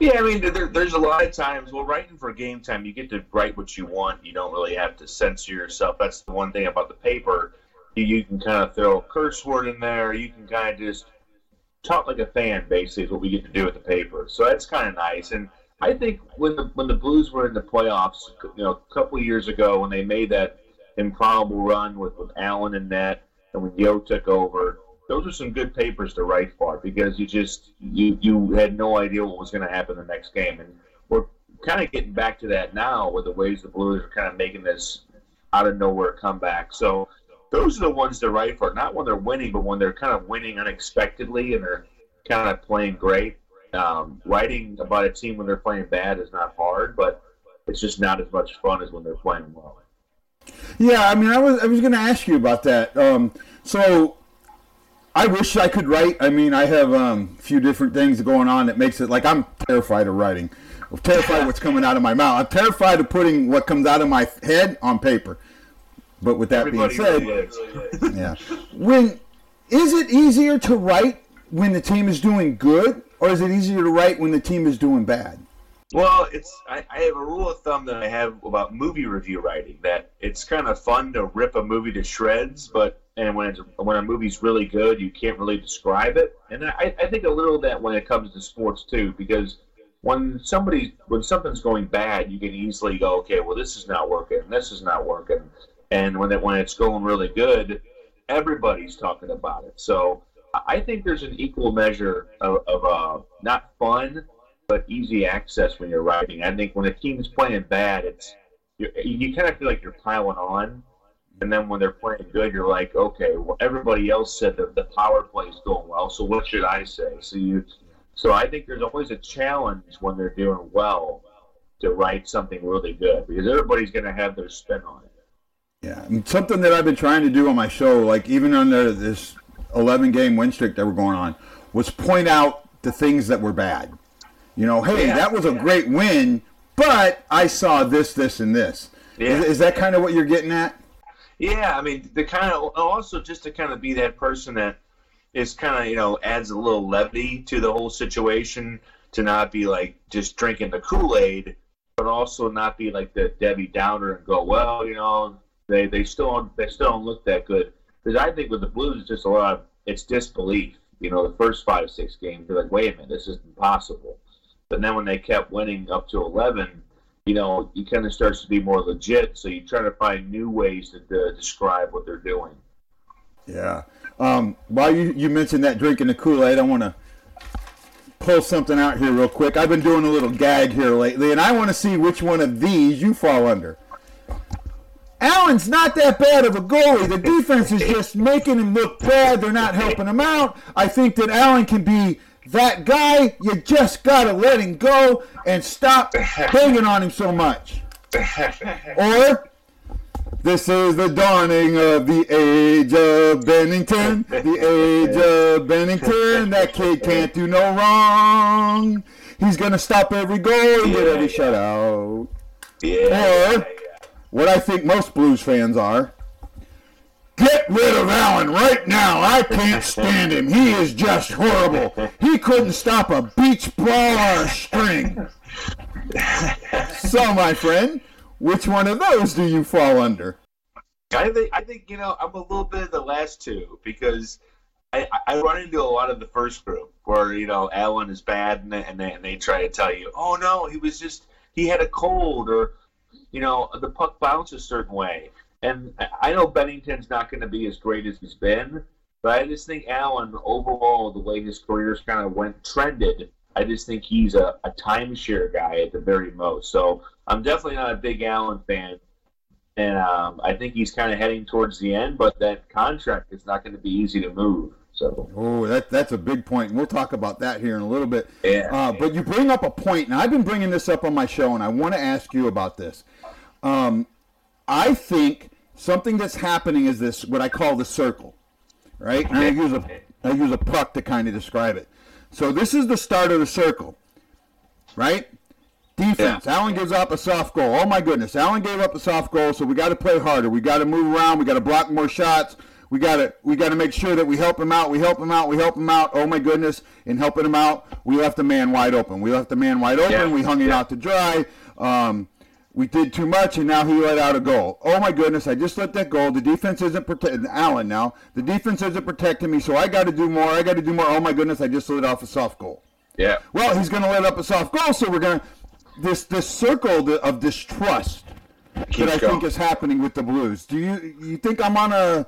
Yeah, I mean, there's a lot of times. Well, writing for game time, you get to write what you want. You don't really have to censor yourself. That's the one thing about the paper. You can kind of throw a curse word in there. You can kind of just talk like a fan, basically, is what we get to do with the paper. So that's kind of nice. And I think when the Blues were in the playoffs, a couple of years ago when they made that improbable run with Allen and net, and when Yo took over, those are some good papers to write for because you had no idea what was going to happen the next game. And we're kind of getting back to that now with the ways the Blues are kind of making this out of nowhere comeback. So those are the ones to write for, not when they're winning, but when they're kind of winning unexpectedly and they're kind of playing great. Writing about a team when they're playing bad is not hard, but it's just not as much fun as when they're playing well. Yeah, I mean, I was going to ask you about that. So I wish I could write. I mean, I have a few different things going on that makes it like I'm terrified of writing. I'm terrified of what's coming out of my mouth. I'm terrified of putting what comes out of my head on paper. But with that being said, yeah, is it easier to write when the team is doing good, or is it easier to write when the team is doing bad? Well, I have a rule of thumb that I have about movie review writing that it's kind of fun to rip a movie to shreds, and when a movie's really good, you can't really describe it. And I think a little of that when it comes to sports too, because when something's going bad, you can easily go, okay, well this is not working, this is not working. And when it's going really good, everybody's talking about it. So I think there's an equal measure of not fun, but easy access when you're writing. I think when a team is playing bad, you kind of feel like you're piling on. And then when they're playing good, you're like, okay, well, everybody else said that the power play is going well, so what should I say? So I think there's always a challenge when they're doing well to write something really good because everybody's going to have their spin on it. Yeah, and something that I've been trying to do on my show, like even under this 11-game win streak that we're going on, was point out the things that were bad. Hey, that was a great win, but I saw this, this, and this. Yeah. Is that kind of what you're getting at? Yeah, I mean, the kind of also just to kind of be that person that is kind of adds a little levity to the whole situation, to not be like just drinking the Kool-Aid, but also not be like the Debbie Downer and go, well, they still don't look that good. Because I think with the Blues, it's just it's disbelief. The first 5-6 games, they're like, wait a minute, this is impossible. But then when they kept winning up to 11, it kind of starts to be more legit. So you try to find new ways to describe what they're doing. Yeah. While you mentioned that drinking the Kool-Aid, I want to pull something out here real quick. I've been doing a little gag here lately, and I want to see which one of these you fall under. Allen's not that bad of a goalie. The defense is just making him look bad. They're not helping him out. I think that Allen can be that guy. You just got to let him go and stop banging on him so much. Or, this is the dawning of the age of Bennington. The age of Bennington. That kid can't do no wrong. He's going to stop every goal and get every shutout. Yeah. Or, what I think most Blues fans are, get rid of Allen right now. I can't stand him. He is just horrible. He couldn't stop a beach ball or a string. So, my friend, which one of those do you fall under? I think I'm a little bit of the last two because I run into a lot of the first group where Allen is bad and they try to tell you, oh no, he had a cold, or the puck bounced a certain way. And I know Bennington's not going to be as great as he's been, but I just think Allen, overall, the way his career's kind of trended, I just think he's a timeshare guy at the very most. So I'm definitely not a big Allen fan. And I think he's kind of heading towards the end, but that contract is not going to be easy to move. So, that's a big point, and we'll talk about that here in a little bit. Yeah. But you bring up a point, and I've been bringing this up on my show, and I want to ask you about this. I think something that's happening is this, what I call the circle, right? And I use a puck to kind of describe it. So this is the start of the circle, right? Defense. Yeah. Allen gives up a soft goal. Oh, my goodness. Allen gave up a soft goal, so we got to play harder. We got to move around. We got to block more shots. We gotta make sure that we help him out. We help him out. Oh my goodness! In helping him out, we left the man wide open. We hung him out to dry. We did too much, and now he let out a goal. Oh my goodness! I just let that go. The defense isn't protecting Allen now. The defense isn't protecting me, so I got to do more. Oh my goodness! I just let off a soft goal. Yeah. Well, he's going to let up a soft goal, so we're going to this circle of distrust that I think is happening with the Blues. Do you think I'm on a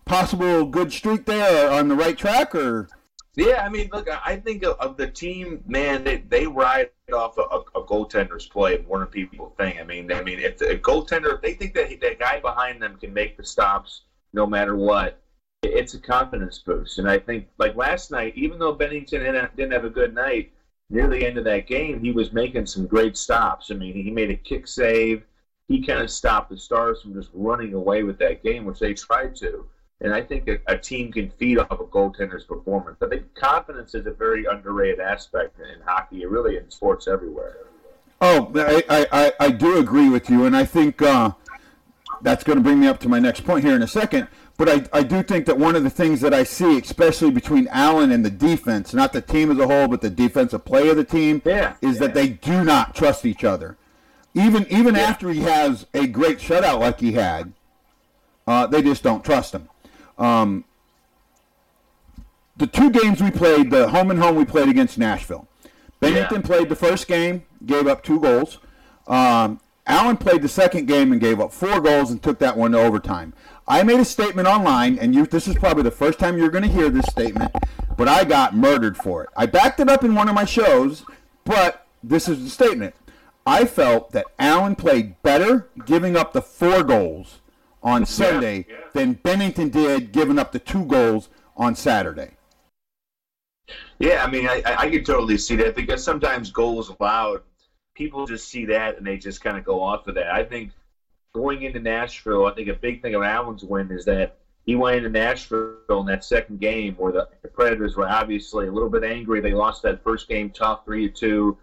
possible good streak there, or on the right track, or? Yeah, I mean, look, I think of the team, man, they ride off a goaltender's play more than people think. I mean, if a goaltender, if they think that guy behind them can make the stops no matter what, it's a confidence boost. And I think, like last night, even though Bennington didn't have a good night, near the end of that game, he was making some great stops. I mean, he made a kick save. He kind of stopped the Stars from just running away with that game, which they tried to. And I think a team can feed off a goaltender's performance. I think confidence is a very underrated aspect in hockey, really in sports everywhere. Oh, I do agree with you, and I think that's going to bring me up to my next point here in a second. But I do think that one of the things that I see, especially between Allen and the defense, not the team as a whole, but the defensive play of the team, is that they do not trust each other. Even after he has a great shutout like he had, they just don't trust him. The two games we played, the home and home we played against Nashville. Bennington played the first game, gave up 2 goals. Allen played the second game and gave up 4 goals and took that one to overtime. I made a statement online, and this is probably the first time you're going to hear this statement, but I got murdered for it. I backed it up in one of my shows, but this is the statement. I felt that Allen played better giving up the 4 goals on Sunday than Bennington did giving up the 2 goals on Saturday. Yeah, I mean, I could totally see that because sometimes goals allowed, people just see that and they just kind of go off of that. I think going into Nashville, I think a big thing of Allen's win is that he went into Nashville in that second game where the Predators were obviously a little bit angry. They lost that first game tough 3-2.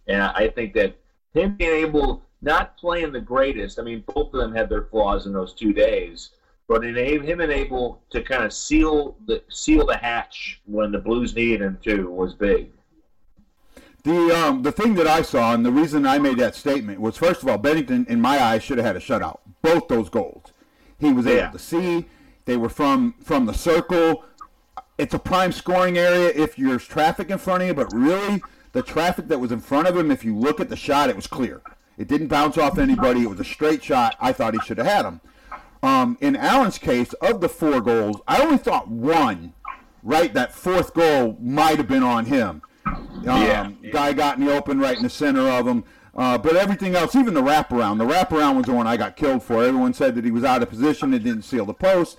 And I think that him being able, not playing the greatest, I mean, both of them had their flaws in those 2 days, but him being able to kind of seal the hatch when the Blues needed him to was big. The thing that I saw, and the reason I made that statement was, first of all, Bennington, in my eyes, should have had a shutout. Both those goals. He was able to see. They were from the circle. It's a prime scoring area if there's traffic in front of you, but really, the traffic that was in front of him, if you look at the shot, it was clear. It didn't bounce off anybody. It was a straight shot. I thought he should have had him. In Allen's case, of the 4 goals, I only thought one, that 4th goal might have been on him. Guy got in the open right in the center of him. But everything else, even the wraparound was the one I got killed for. Everyone said that he was out of position and didn't seal the post.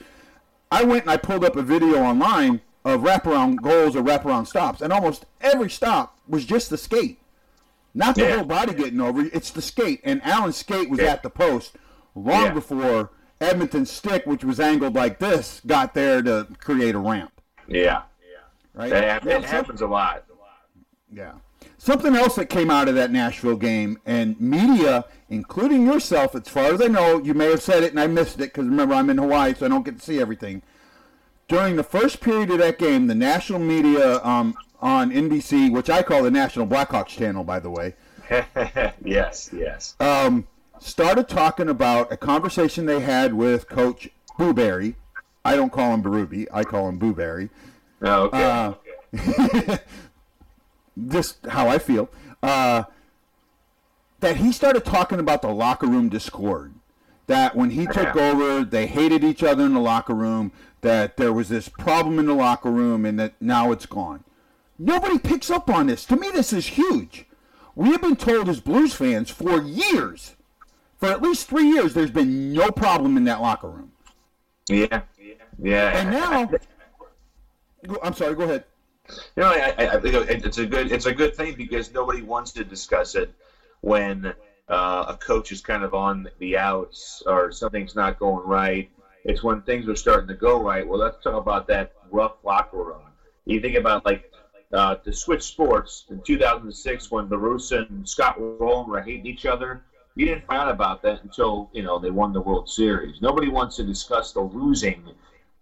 I went and I pulled up a video online of wraparound goals or wraparound stops, and almost every stop was just the skate. Not the whole body getting over, it's the skate. And Allen's skate was at the post long before Edmonton's stick, which was angled like this, got there to create a ramp. Yeah. Right? That happens a lot. Yeah. Something else that came out of that Nashville game, and media, including yourself, as far as I know, you may have said it and I missed it because remember I'm in Hawaii, so I don't get to see everything. During the first period of that game, the national media on NBC, which I call the National Blackhawks channel, by the way. Yes. Started talking about a conversation they had with Coach Booberry. I don't call him Berube. I call him Booberry. Oh, okay. Just how I feel. That he started talking about the locker room discord. That when he took over, they hated each other in the locker room. That there was this problem in the locker room, and that now it's gone. Nobody picks up on this. To me, this is huge. We have been told as Blues fans for years, for at least 3 years, there's been no problem in that locker room. Yeah. And now, I'm sorry, go ahead. You know, I think it's a good thing because nobody wants to discuss it when a coach is kind of on the outs or something's not going right. It's when things are starting to go right. Well, let's talk about that rough locker room. You think about to switch sports in 2006 when Barusa and Scott Rowland were hating each other. You didn't find out about that until they won the World Series. Nobody wants to discuss the losing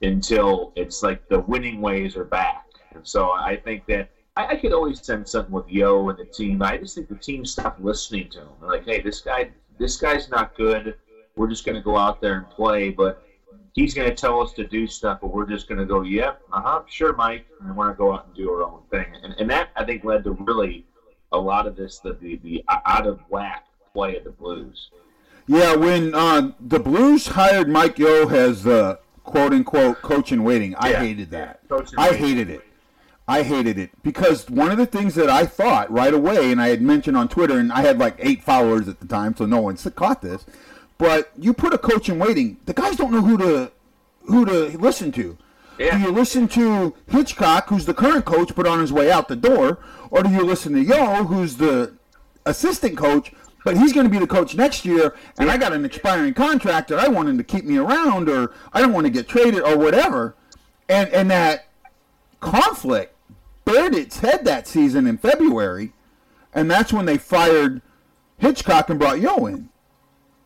until it's like the winning ways are back. And so I think that I could always sense something with Yo and the team. I just think the team stopped listening to him. They're like, hey, this guy's not good. We're just going to go out there and play, but he's going to tell us to do stuff, but we're just going to go, yep, sure, Mike, and we want to go out and do our own thing. And that, I think, led to really a lot of this, the out-of-whack play of the Blues. Yeah, when the Blues hired Mike Yo as the quote-unquote coach in waiting, I hated that. I hated it because one of the things that I thought right away, and I had mentioned on Twitter, and I had like 8 followers at the time, so no one caught this, but you put a coach in waiting, the guys don't know who to listen to. Yeah. Do you listen to Hitchcock, who's the current coach but on his way out the door, or do you listen to Yo, who's the assistant coach, but he's going to be the coach next year, and I got an expiring contract, or I want him to keep me around, or I don't want to get traded, or whatever. And that conflict bared its head that season in February, and that's when they fired Hitchcock and brought Yo in.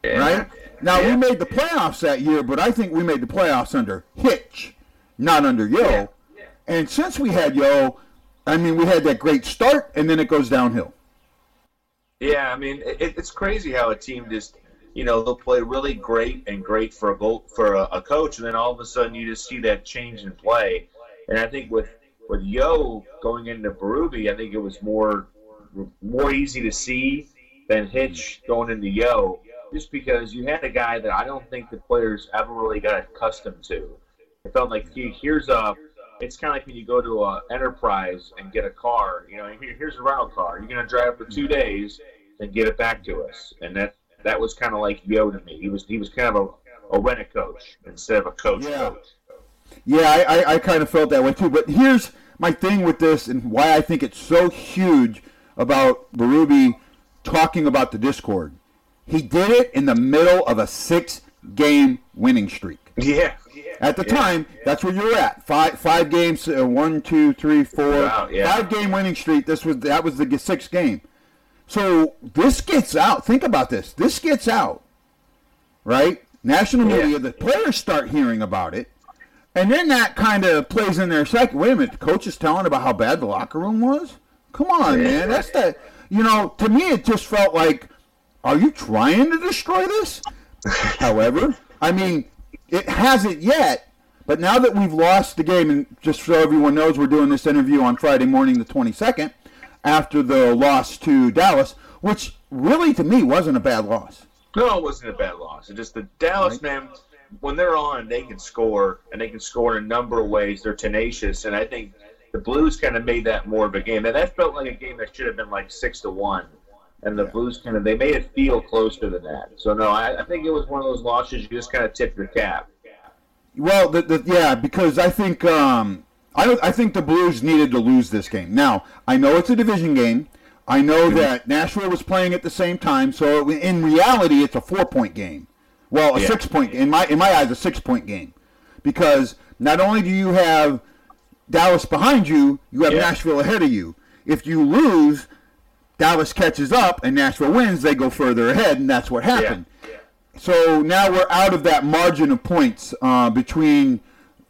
Yeah. Right? Now, we made the playoffs that year, but I think we made the playoffs under Hitch, not under Yo. Yeah. Yeah. And since we had Yo, I mean, we had that great start, and then it goes downhill. Yeah, I mean, it's crazy how a team just, they'll play really great for a coach, and then all of a sudden you just see that change in play. And I think with Yo going into Berube, I think it was more easy to see than Hitch going into Yo, just because you had a guy that I don't think the players ever really got accustomed to. It felt like it's kind of like when you go to an Enterprise and get a car. Here's a rental car. You're going to drive for 2 days and get it back to us. And that was kind of like Yo to me. He was kind of a rent-a-coach instead of a coach. Yeah, I kind of felt that way too. But here's my thing with this and why I think it's so huge about Berube talking about the Discord. He did it in the middle of a 6-game winning streak. Yeah. At the time, that's where you were at. Five games, 1, 2, 3, 4. Wow, 5-game winning streak. That was the 6th game. So this gets out. Think about this. This gets out, right? National media. The players start hearing about it, and then that kind of plays in their psyche. Wait a minute, the coach is telling about how bad the locker room was. Come on, man. That's that. To me, it just felt like, are you trying to destroy this? However, I mean, it hasn't yet, but now that we've lost the game, and just so everyone knows, we're doing this interview on Friday morning the 22nd, after the loss to Dallas, which really, to me, wasn't a bad loss. No, it wasn't a bad loss. It's just the Dallas, man, when they're on, they can score, and they can score in a number of ways. They're tenacious, and I think the Blues kind of made that more of a game. And that felt like a game that should have been like 6-1. And the Blues they made it feel closer than that. So, no, I think it was one of those losses you just kind of tip your cap. Well, because I think I think the Blues needed to lose this game. Now, I know it's a division game. I know that Nashville was playing at the same time. So, in reality, it's a 4-point game. Well, a 6-point in my eyes, a 6-point game. Because not only do you have Dallas behind you, you have Nashville ahead of you. If you lose, Dallas catches up and Nashville wins, they go further ahead, and that's what happened. Yeah. So now we're out of that margin of points between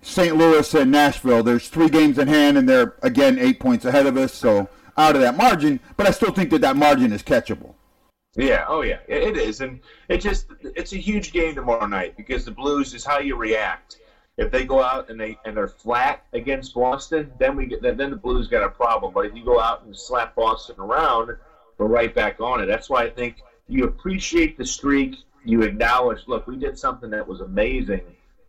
St. Louis and Nashville. There's 3 games in hand, and they're, again, 8 points ahead of us, so out of that margin. But I still think that margin is catchable. Yeah, it is. And it's a huge game tomorrow night because the Blues is how you react. If they go out and they're flat against Boston, then the Blues got a problem. But if you go out and slap Boston around, we're right back on it. That's why I think you appreciate the streak. You acknowledge, look, we did something that was amazing,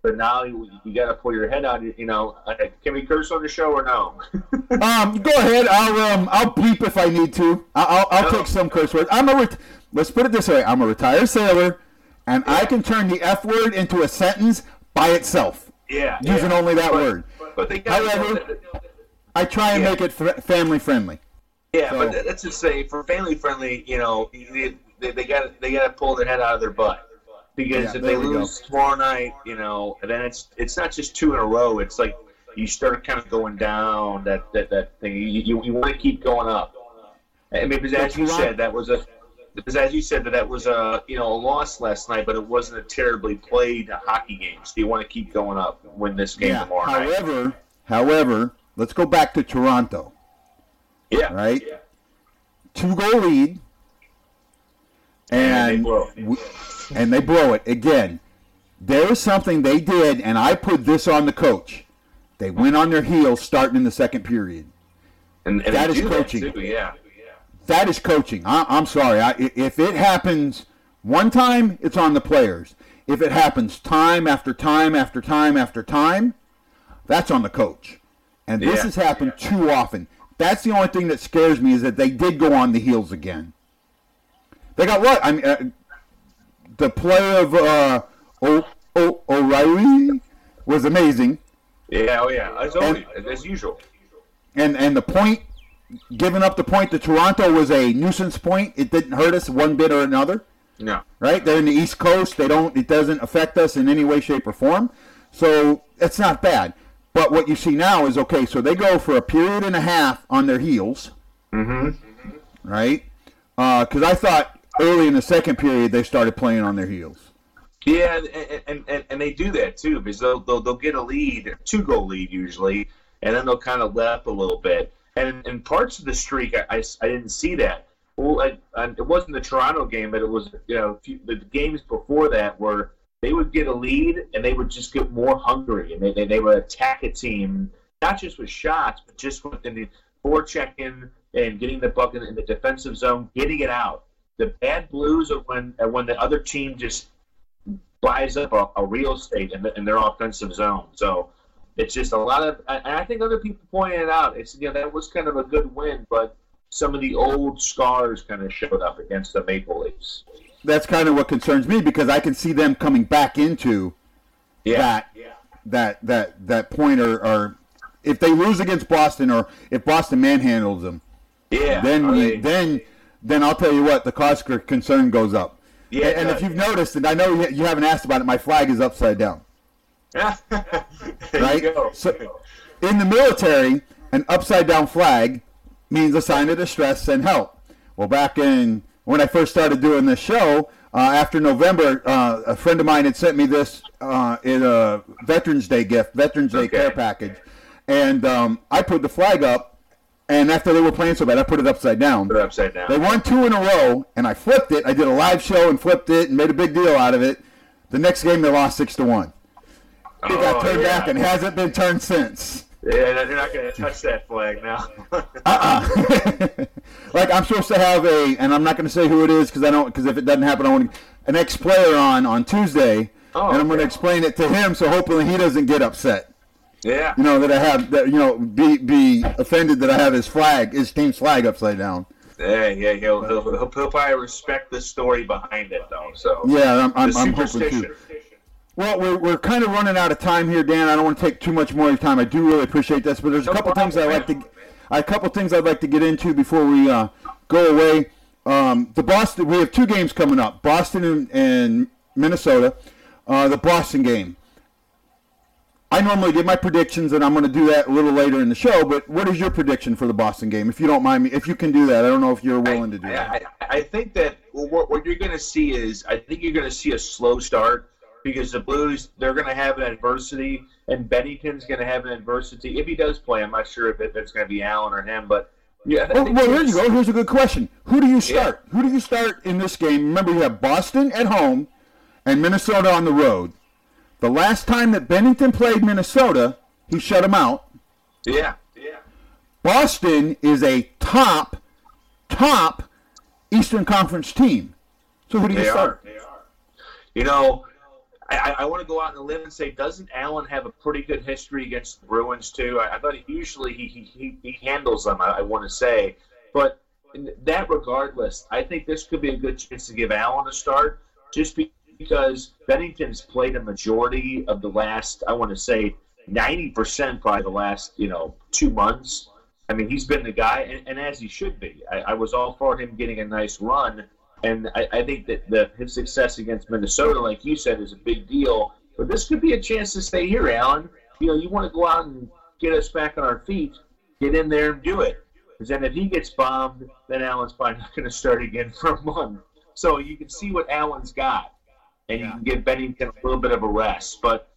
but now you got to pull your head out. Can we curse on the show or no? Go ahead. I'll bleep if I need to. I'll take some curse words. Let's put it this way: I'm a retired sailor, and I can turn the F word into a sentence by itself. Yeah, using only that word. But however, I try and make it family friendly. Yeah, so, but let's just say for family friendly, they got to pull their head out of their butt because if they lose tomorrow night, then it's not just 2 in a row. It's like you start kind of going down that thing. You want to keep going up. I mean, because as you said, that was Because as you said, that was a loss last night, but it wasn't a terribly played hockey game. So you want to keep going up, win this game tomorrow night. However, let's go back to Toronto. Yeah. Right? Yeah. 2-goal lead. And they blow it. Again, there is something they did, and I put this on the coach. They went on their heels starting in the second period. And that is coaching. That too, yeah. That is coaching. I'm sorry. If it happens one time, it's on the players. If it happens time after time after time after time, that's on the coach. And this has happened too often. That's the only thing that scares me is that they did go on the heels again. They got what? I mean, the play of O'Reilly was amazing. Yeah, as usual. And the point, giving up the point to Toronto was a nuisance point. It didn't hurt us one bit or another. No. Right? They're in the East Coast. It doesn't affect us in any way, shape, or form. So it's not bad. But what you see now is, okay, so they go for a period and a half on their heels. Mm-hmm. Right? Because I thought early in the second period they started playing on their heels. Yeah, and they do that too, because they'll get a lead, a 2-goal lead usually, and then they'll kind of let up a little bit. And in parts of the streak, I didn't see that. Well, it wasn't the Toronto game, but it was the games before that where they would get a lead and they would just get more hungry, and they would attack a team, not just with shots, but just with the forechecking and getting the puck in the defensive zone, getting it out. The bad Blues are when the other team just buys up a real estate in their offensive zone. So it's just a lot of, and I think other people pointed it out. It's that was kind of a good win, but some of the old scars kind of showed up against the Maple Leafs. That's kind of what concerns me, because I can see them coming back into that point, or if they lose against Boston, or if Boston manhandles them, then I'll tell you what, the cause for concern goes up. Yeah, and if you've noticed, and I know you haven't asked about it, my flag is upside down. Right? So in the military, an upside down flag means a sign of distress and help. Well, back when I first started doing this show, after November, a friend of mine had sent me this in a Veterans Day gift, Veterans Day care package, and I put the flag up. And after they were playing so bad, I put it upside down. They won 2 in a row, and I flipped it. I did a live show and flipped it and made a big deal out of it. The next game, they lost 6-1. It got turned back and hasn't been turned since. Yeah, they're not going to touch that flag now. Like, I'm supposed to have and I'm not going to say who it is because if it doesn't happen, I want an ex-player on Tuesday, and I'm going to explain it to him so hopefully he doesn't get upset. Yeah. That I have be offended that I have his team's flag upside down. Yeah. He'll probably respect the story behind it though. So yeah, I'm hoping too. Well, we're kind of running out of time here, Dan. I don't want to take too much more of your time. I do really appreciate this, but there's a couple things I'd like to get into before we go away. The Boston, we have 2 games coming up: Boston and Minnesota. The Boston game. I normally give my predictions, and I'm going to do that a little later in the show, but what is your prediction for the Boston game, if you don't mind me? If you can do that. I don't know if you're willing to do that. I think that what you're going to see is, I think you're going to see a slow start, because the Blues, they're going to have an adversity, and Bennington's going to have an adversity. If he does play, I'm not sure if it's going to be Allen or him, but... Yeah, well, here you go. Here's a good question. Who do you start? Yeah. Who do you start in this game? Remember, you have Boston at home and Minnesota on the road. The last time that Bennington played Minnesota, he shut him out. Yeah. Boston is a top Eastern Conference team. So who do you start? They are. I want to go out on a limb and say, doesn't Allen have a pretty good history against the Bruins too? I thought usually he handles them, I want to say. But in that regardless, I think this could be a good chance to give Allen a start, just because Bennington's played a majority of the last, I want to say, 90% probably the last 2 months. I mean, he's been the guy, and as he should be. I was all for him getting a nice run, and I think that his success against Minnesota, like you said, is a big deal. But this could be a chance to stay here, Alan. You want to go out and get us back on our feet, get in there and do it. Because then if he gets bombed, then Allen's probably not going to start again for a month. So you can see what Allen's got, and you can give Bennington a little bit of a rest. But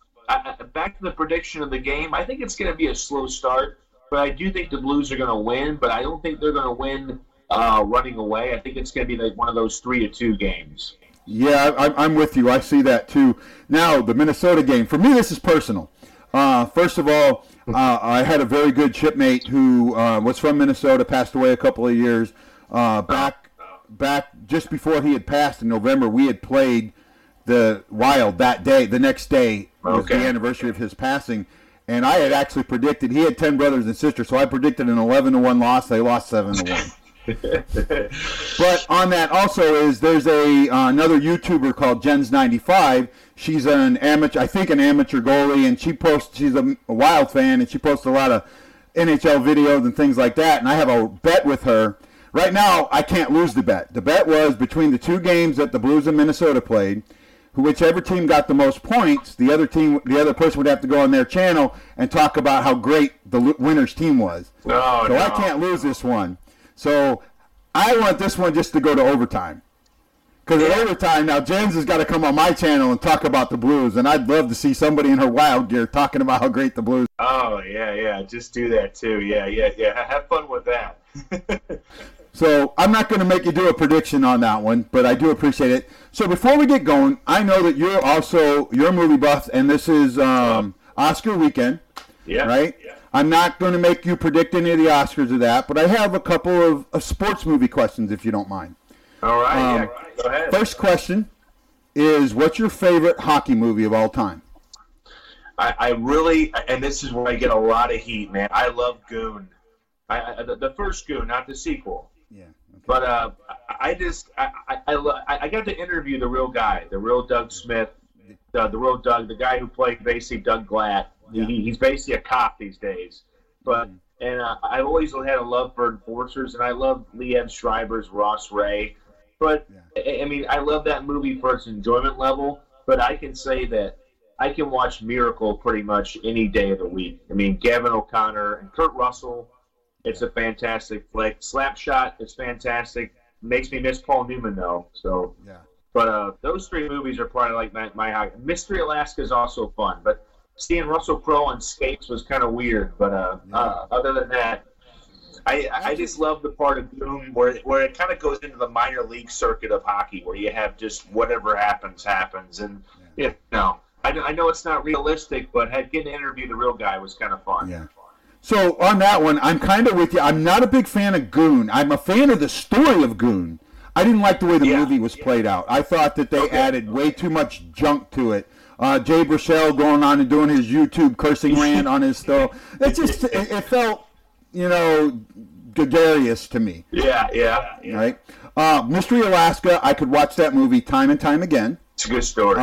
back to the prediction of the game, I think it's going to be a slow start, but I do think the Blues are going to win, but I don't think they're going to win running away. I think it's going to be like one of those 3-2 games. Yeah, I'm with you. I see that too. Now, the Minnesota game. For me, this is personal. First of all, I had a very good shipmate who was from Minnesota, passed away a couple of years back just before he had passed in November. We had played the Wild that day. The next day was the anniversary of his passing, and I had actually predicted. He had 10 brothers and sisters, so I predicted an 11-1 loss. They lost 7-1. But on that also there's another YouTuber called Jens95. She's an amateur goalie, and she's a Wild fan, and she posts a lot of NHL videos and things like that. And I have a bet with her. Right now, I can't lose the bet. The bet was between the two games that the Blues and Minnesota played. Whichever team got the most points, the other person would have to go on their channel and talk about how great the winner's team was. I can't lose this one. So I want this one just to go to overtime. Because at overtime, now Jens has got to come on my channel and talk about the Blues, and I'd love to see somebody in her Wild gear talking about how great the Blues are. Oh, yeah, just do that too. Yeah, have fun with that. So I'm not going to make you do a prediction on that one, but I do appreciate it. So before we get going, I know that you're a movie buff, and this is Oscar weekend, right? Yeah. I'm not going to make you predict any of the Oscars of that, but I have a couple of sports movie questions, if you don't mind. All right, go ahead. First question is, what's your favorite hockey movie of all time? I really, and this is where I get a lot of heat, man. I love Goon. The first Goon, not the sequel. Yeah. Okay. But I got to interview the real guy, the real Doug Smith, the real Doug, the guy who played basically Doug Glatt. Yeah. He's basically a cop these days. But I've always had a love for enforcers, and I love Liev Schreiber's Ross Ray. But I mean, I love that movie for its enjoyment level. But I can say that I can watch Miracle pretty much any day of the week. I mean, Gavin O'Connor and Kurt Russell. It's a fantastic flick. Slapshot is fantastic. Makes me miss Paul Newman though. So, but those three movies are probably like my high. Mystery Alaska is also fun, but seeing Russell Crowe on skates was kind of weird. But other than that, I just love the part of Doom where it kind of goes into the minor league circuit of hockey, where you have just whatever happens, and I know it's not realistic, but getting to interview the real guy was kind of fun. Yeah. So on that one, I'm kind of with you. I'm not a big fan of Goon. I'm a fan of the story of Goon. I didn't like the way the movie was played out. I thought that they added way too much junk to it. Jay Baruchel going on and doing his YouTube cursing rant on his stuff. It felt, gregarious to me. Yeah. Right? Mystery Alaska, I could watch that movie time and time again. It's a good story.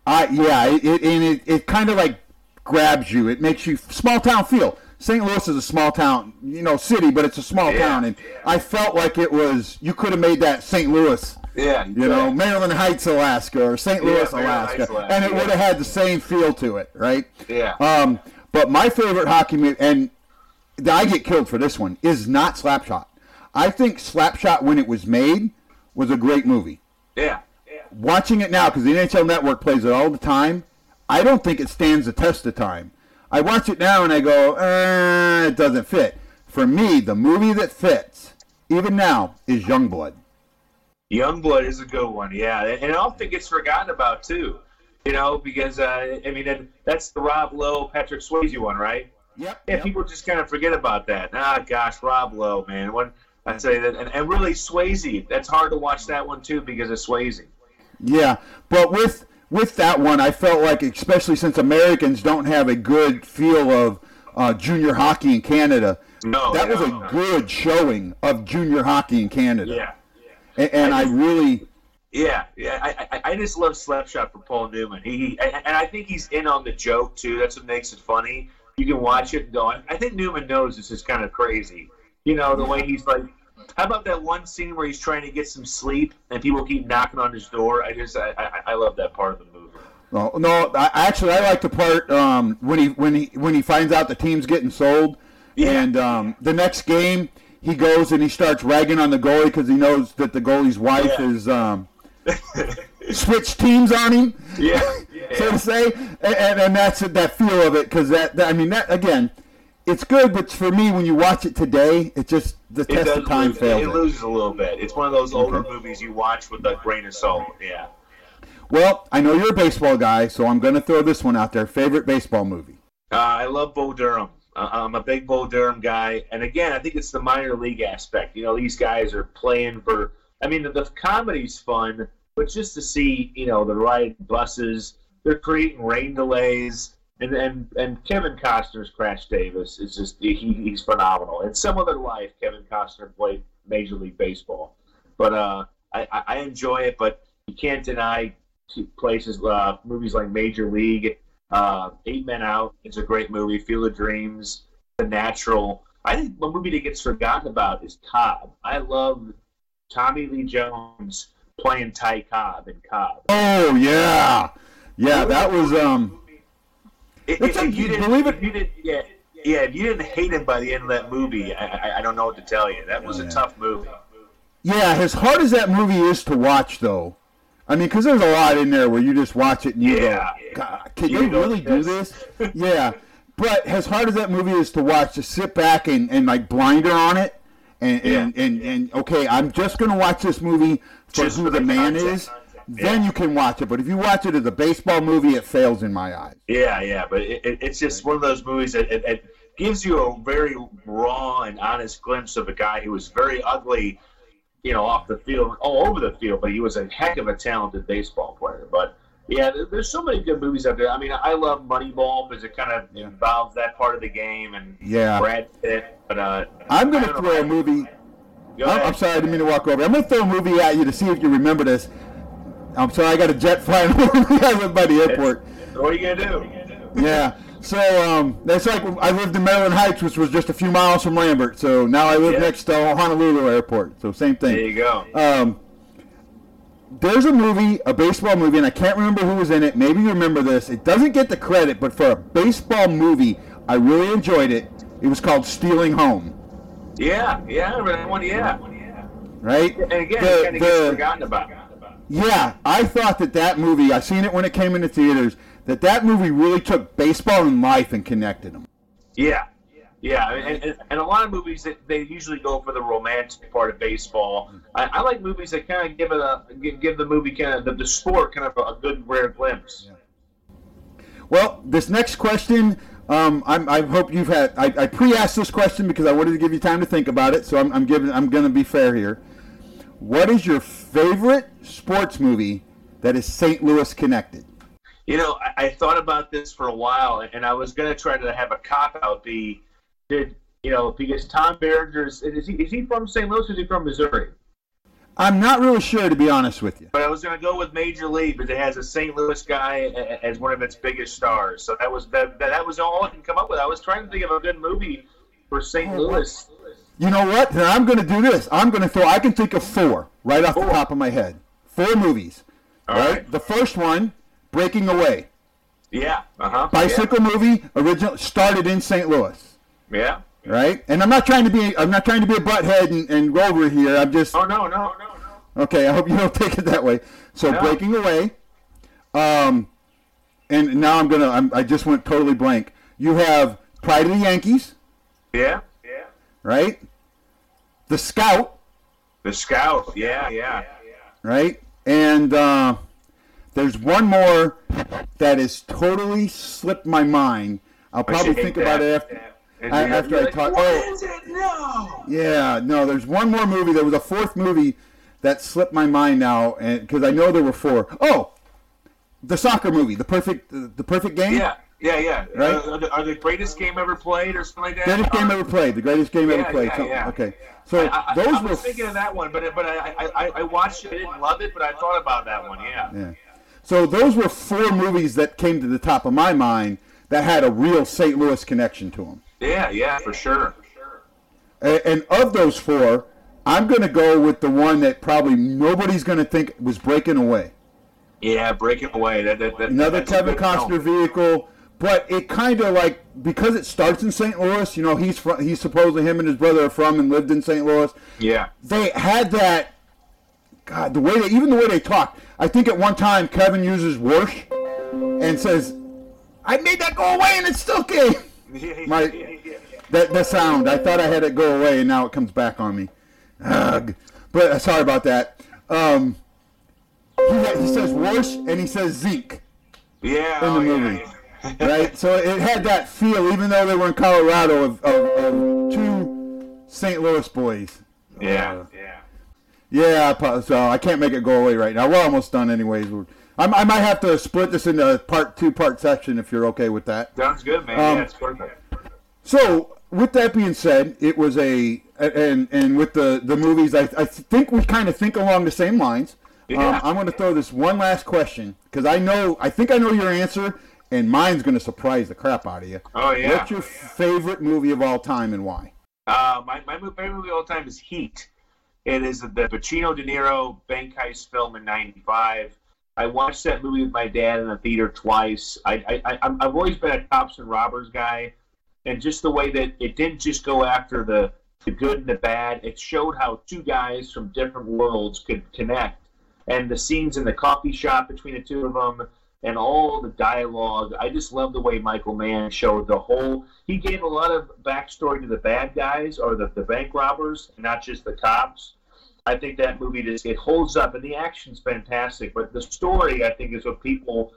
It kind of like grabs you. It makes you small town feel. St. Louis is a small town, city, but it's a small town, and I felt like it was. You could have made that St. Louis, Maryland Heights, Alaska, or St. Louis, Alaska, and it would have had the same feel to it, right? Yeah. But my favorite hockey movie, and I get killed for this one, is not Slapshot. I think Slapshot, when it was made, was a great movie. Yeah. Watching it now, because the NHL Network plays it all the time, I don't think it stands the test of time. I watch it now and I go, it doesn't fit. For me, the movie that fits, even now, is Youngblood. Youngblood is a good one, yeah. And I don't think it's forgotten about, too. Because, that's the Rob Lowe, Patrick Swayze one, right? Yep. Yeah, people just kind of forget about that. Gosh, Rob Lowe, man. When I say that, and really Swayze, that's hard to watch that one, too, because of Swayze. Yeah, but with that one, I felt like, especially since Americans don't have a good feel of junior hockey in Canada, that was a good showing of junior hockey in Canada. Yeah. And I really... Yeah. I just love Slapshot for Paul Newman. And I think he's in on the joke, too. That's what makes it funny. You can watch it and go, I think Newman knows this is kind of crazy. The way he's like... How about that one scene where he's trying to get some sleep and people keep knocking on his door? I love that part of the movie. I like the part when he finds out the team's getting sold, and the next game he goes and he starts ragging on the goalie because he knows that the goalie's wife is switch teams on him, Yeah. so to say, and that's that feel of it, because that again, it's good, but for me, when you watch it today, it just the test of time fails. It loses a little bit. It's one of those older movies you watch with a grain of salt. Yeah. Well, I know you're a baseball guy, so I'm going to throw this one out there. Favorite baseball movie? I love Bo Durham. I'm a big Bo Durham guy, and again, I think it's the minor league aspect. You know, these guys are playing for. I mean, the comedy's fun, but just to see, you know, the ride buses, they're creating rain delays, and Kevin Costner's Crash Davis is just he's phenomenal. In some other life, Kevin Costner played Major League Baseball, but I enjoy it. But you can't deny places, movies like Major League. 8 Men Out is a great movie. Field of Dreams, The Natural. I think one movie that gets forgotten about is Cobb. I love Tommy Lee Jones playing Ty Cobb in Cobb. Oh yeah, that was If you didn't hate him by the end of that movie, I don't know what to tell you. That was a tough movie. Yeah, as hard as that movie is to watch, though. I mean, because there's a lot in there where you just watch it and you go, God, can they really do this? Yeah. But as hard as that movie is to watch, to sit back and like blinder on it and okay, I'm just going to watch this movie for who the man is, then you can watch it. But if you watch it as a baseball movie, it fails in my eyes. Yeah. But it's just one of those movies that it gives you a very raw and honest glimpse of a guy who was very ugly, you know, off the field, all over the field, but he was a heck of a talented baseball player. But, yeah, there's so many good movies out there. I mean, I love Moneyball because it kind of involves that part of the game, and Brad Pitt. But I'm going to throw a movie. I'm sorry, I didn't mean to walk over. I'm going to throw a movie at you to see if you remember this. I'm sorry, I got a jet flying over me. I live by the airport. What are you going to do? Yeah. So that's like I lived in Maryland Heights, which was just a few miles from Lambert. So now I live next to Honolulu Airport. So same thing. There you go. There's a movie, a baseball movie, and I can't remember who was in it. Maybe you remember this. It doesn't get the credit, but for a baseball movie, I really enjoyed it. It was called Stealing Home. Yeah, I remember that one. Yeah. Right. And again, it kind of gets forgotten about. Yeah, I thought that movie. I seen it when it came into theaters. That movie really took baseball and life and connected them. Yeah, and a lot of movies that they usually go for the romantic part of baseball. I like movies that kind of give the movie kind of the sport kind of a good rare glimpse. Yeah. Well, this next question, I hope you've had. I pre-asked this question because I wanted to give you time to think about it. So I'm going to be fair here. What is your favorite sports movie that is St. Louis connected? You know, I thought about this for a while, and I was going to try to have a cop-out because Tom Berenger, is he from St. Louis or is he from Missouri? I'm not really sure, to be honest with you. But I was going to go with Major League because it has a St. Louis guy as one of its biggest stars. So that was all I can come up with. I was trying to think of a good movie for St. Louis. You know what? Then I'm going to do this. I can think of 4 right off the top of my head. 4 movies. All right? The first one, Breaking Away. Yeah. Bicycle movie, original, started in St. Louis. Yeah. Right? And I'm not trying to be a butthead and go over here. I'm just. Oh no. Okay, I hope you don't take it that way. So Breaking Away. And now I just went totally blank. You have Pride of the Yankees. Yeah. Right? The Scout. Yeah. Right? And there's one more that has totally slipped my mind. I'll probably think about it after I talk. What is it? No. Yeah, no. There's one more movie. There was a 4th movie that slipped my mind now, and because I know there were 4. Oh, the soccer movie, the perfect game. Yeah. Right? Are the greatest game ever played or something like that? Greatest game ever played. The greatest game ever played. Yeah. Okay. So I was thinking of that one, but I watched it. I didn't love it, but I thought about that one. Yeah. So those were 4 movies that came to the top of my mind that had a real St. Louis connection to them. Yeah, for sure. And of those 4, I'm going to go with the one that probably nobody's going to think was Breaking Away. Yeah, Breaking Away. Another Kevin Costner vehicle, but it kind of like, because it starts in St. Louis, you know, he's supposedly, him and his brother are from and lived in St. Louis. Yeah. They had that God, the way they talk. I think at one time Kevin uses "worsh" and says, "I made that go away and it still came." That sound. I thought I had it go away and now it comes back on me. Ugh. But sorry about that. He says "worsh" and he says "zinc." Yeah. In the movie. Right? So it had that feel, even though they were in Colorado, of two St. Louis boys. Yeah. Yeah, so I can't make it go away right now. We're almost done anyways. I might have to split this into a two-part section if you're okay with that. Sounds good, man. Yeah, it's perfect. So, with that being said, it was and with the movies, I think we kind of think along the same lines. Yeah. I'm going to throw this one last question, because I think I know your answer, and mine's going to surprise the crap out of you. Oh, yeah. What's your favorite movie of all time and why? My favorite movie of all time is Heat. It is the Pacino De Niro bank heist film in '95. I watched that movie with my dad in the theater twice. I've always been a cops and robbers guy, and just the way that it didn't just go after the good and the bad, it showed how two guys from different worlds could connect. And the scenes in the coffee shop between the two of them, and all the dialogue. I just love the way Michael Mann showed the whole. He gave a lot of backstory to the bad guys or the bank robbers, not just the cops. I think that movie it holds up, and the action's fantastic. But the story, I think, is what people,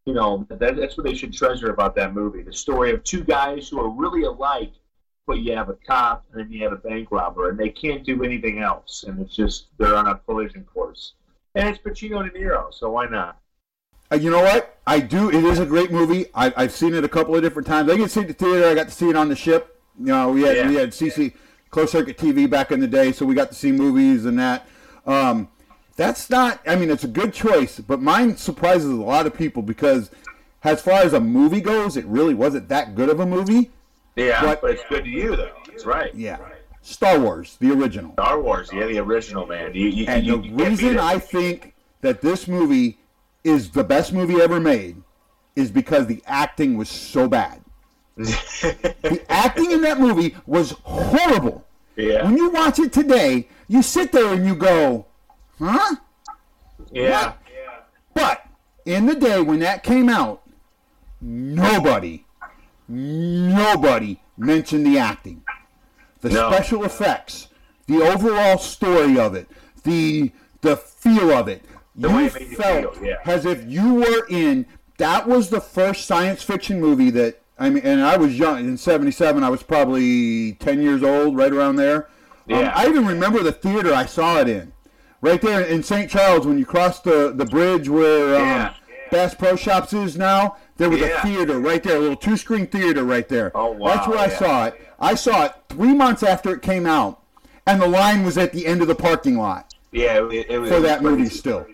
that's what they should treasure about that movie. The story of two guys who are really alike, but you have a cop and then you have a bank robber, and they can't do anything else. And it's just they're on a collision course. And it's Pacino De Niro, so why not? You know what? I do. It is a great movie. I've seen it a couple of different times. I get to see it at the theater. I got to see it on the ship. We had CC closed circuit TV back in the day, so we got to see movies and that. That's not. I mean, it's a good choice, but mine surprises a lot of people because, as far as a movie goes, it really wasn't that good of a movie. Yeah, but it's good to you though. That's right. Yeah. Star Wars, the original. Star Wars, the original, man. The reason I think that this movie is the best movie ever made is because the acting was so bad. The acting in that movie was horrible. Yeah. When you watch it today, you sit there and you go, huh? Yeah. What? But in the day when that came out, nobody mentioned the acting. The special effects, the overall story of it, the feel of it. You felt as if you were in. That was the first science fiction movie that and I was young in '77. I was probably 10 years old, right around there. Yeah. I even remember the theater I saw it in, right there in St. Charles when you cross the bridge where Bass Pro Shops is now. There was a theater right there, a little 2-screen theater right there. Oh wow! That's where I saw it. I saw it 3 months after it came out, and the line was at the end of the parking lot. Yeah, it was for that movie still,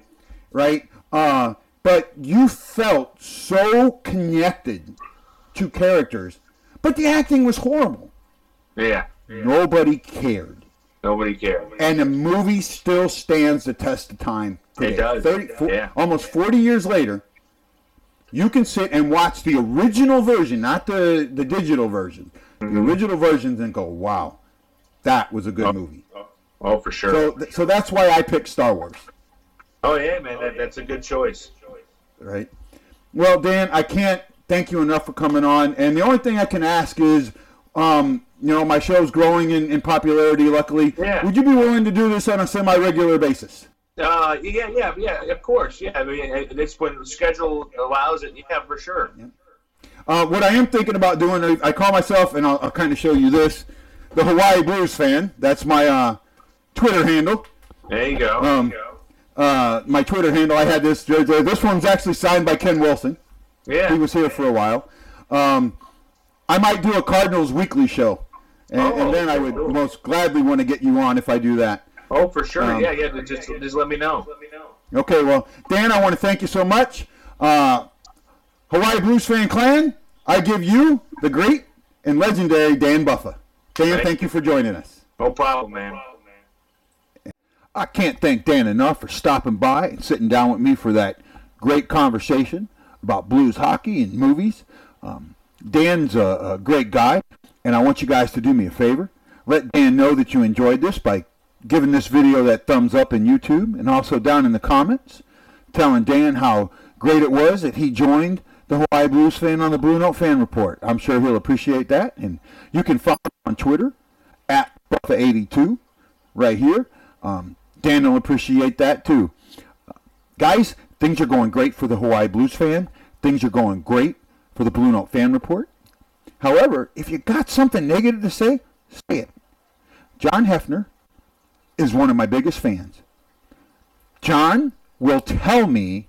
right? But you felt so connected to characters, but the acting was horrible. Yeah. Nobody cared. And the movie still stands the test of time today. It does. Almost 40 years later, you can sit and watch the original version, not the digital version. The original versions, and go, wow, that was a good movie. Oh, for sure. So that's why I picked Star Wars. Oh, yeah, man. That's a good choice. Right. Well, Dan, I can't thank you enough for coming on. And the only thing I can ask is, my show's growing in popularity, luckily. Yeah. Would you be willing to do this on a semi-regular basis? Yeah, of course. Yeah, I mean, it's when the schedule allows it. Yeah, for sure. Yeah. What I am thinking about doing, I call myself, and I'll kind of show you this, the Hawaii Blues fan. That's my Twitter handle. There you go. My Twitter handle, I had this jersey. This one's actually signed by Ken Wilson. Yeah. He was here for a while. I might do a Cardinals weekly show, and then I would most gladly want to get you on if I do that. Oh, for sure. Just let me know. Okay, well, Dan, I want to thank you so much. Hawaii Blues Fan Clan, I give you the great and legendary Dan Buffa. Dan, thank you for joining us. No problem, man. I can't thank Dan enough for stopping by and sitting down with me for that great conversation about blues hockey and movies. Dan's a great guy, and I want you guys to do me a favor. Let Dan know that you enjoyed this by giving this video that thumbs up in YouTube, and also down in the comments, telling Dan how great it was that he joined the Hawaii Blues fan on the BlueNote Fan Report. I'm sure he'll appreciate that. And you can follow him on Twitter at Buffa82 right here. Dan will appreciate that too. Guys, things are going great for the Hawaii Blues fan. Things are going great for the BlueNote Fan Report. However, if you got something negative to say it. John Hefner is one of my biggest fans. John will tell me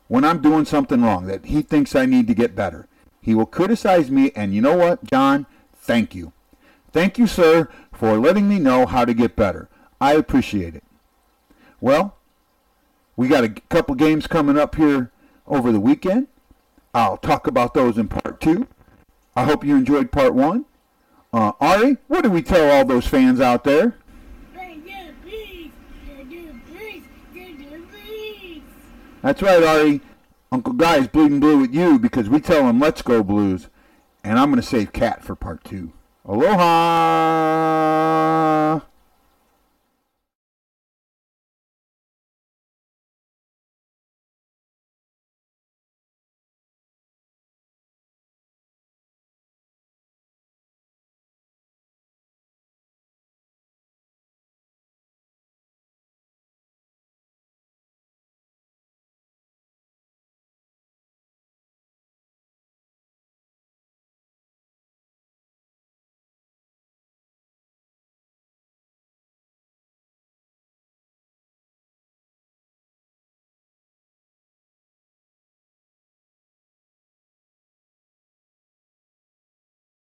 when I'm doing something wrong, that he thinks I need to get better. He will criticize me, and you know what, John? Thank you. Thank you, sir, for letting me know how to get better. I appreciate it. Well, we got a couple games coming up here over the weekend. I'll talk about those in part 2. I hope you enjoyed part 1. Ari, what do we tell all those fans out there? That's right, Ari. Uncle Guy's bleeding blue with you because we tell him let's go Blues. And I'm going to save Cat for part 2. Aloha!